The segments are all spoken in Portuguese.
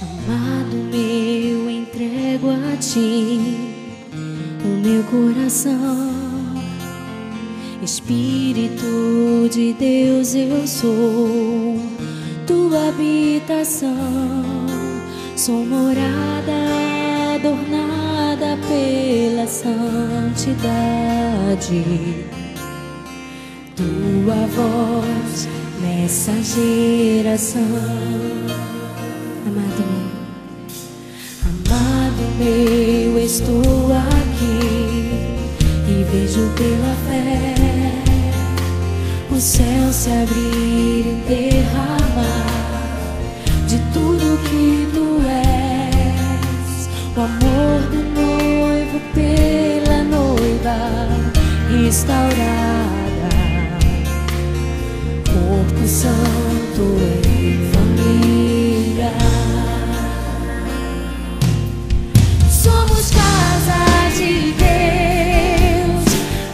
Amado meu, entrego a ti o meu coração. Espírito de Deus, eu sou tua habitação. Sou morada adornada pela santidade. Tua voz nessa geração. Amado meu, estou aqui e vejo pela fé o céu se abrir e derramar de tudo que tu és. O amor do noivo pela noiva restaurada, corpo santo em família. Somos casa de Deus,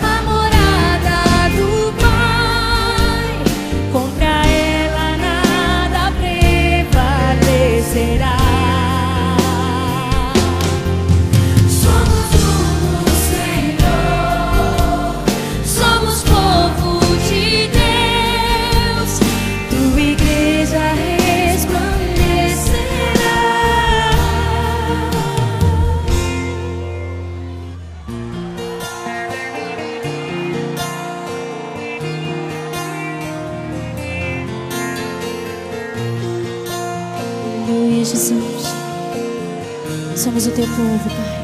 a morada do Pai. Contra ela nada prevalecerá. Somos um no Senhor, somos povo de Deus. Tua igreja resplandecerá. Aleluia, Jesus. Somos o teu povo, Pai.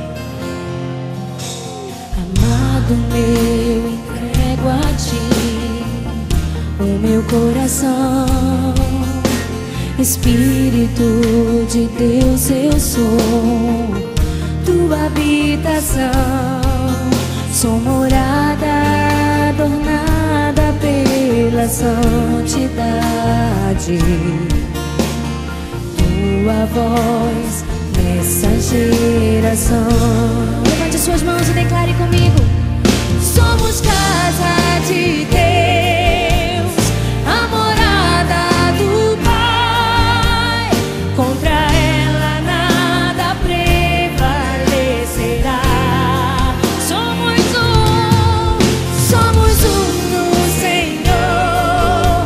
Amado meu, entrego a ti o meu coração. Espírito de Deus, eu sou tua habitação. Sou morada adornada pela santidade. Tua voz nessa geração. Levante suas mãos e declare comigo. Somos casa de Deus, a morada do Pai. Contra ela nada prevalecerá. Somos um no Senhor.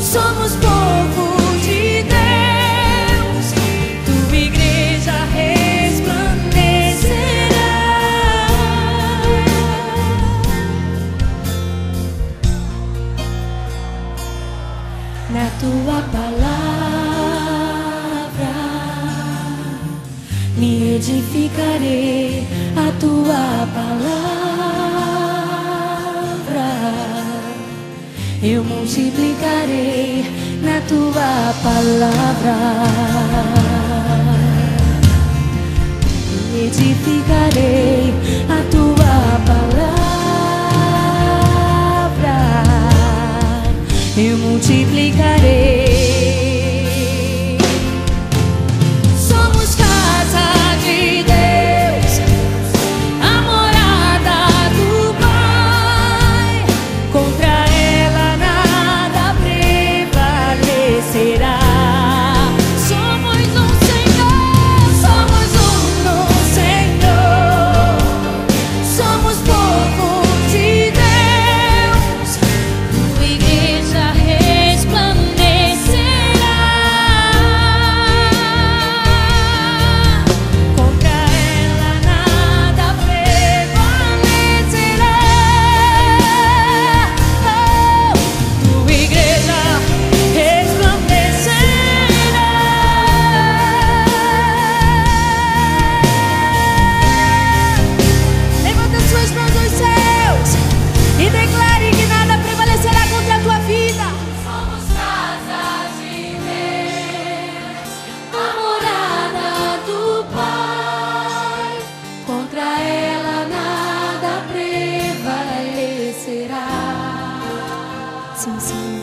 Somos povo de Deus. Tua igreja resplandecerá. Na tua palavra me edificarei. A tua palavra eu multiplicarei. Na tua palavra me edificarei. A tua palavra eu multiplicarei. Somos casa de Deus, a morada do Pai. Contra ela nada prevalecerá. Somos um Senhor, somos um no Senhor. Somos povo de Deus. Tua igreja resplandecerá. Contra ela nada prevalecerá. Tua igreja resplandecerá. Levanta suas mãos aos céus e declare que nada prevalecerá contra a tua vida. Somos casa de Deus, a morada do Pai. Contra ela nada prevalecerá. Sim, sim.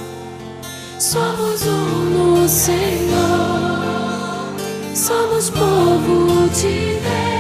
Somos um no Senhor. somos povo de Deus.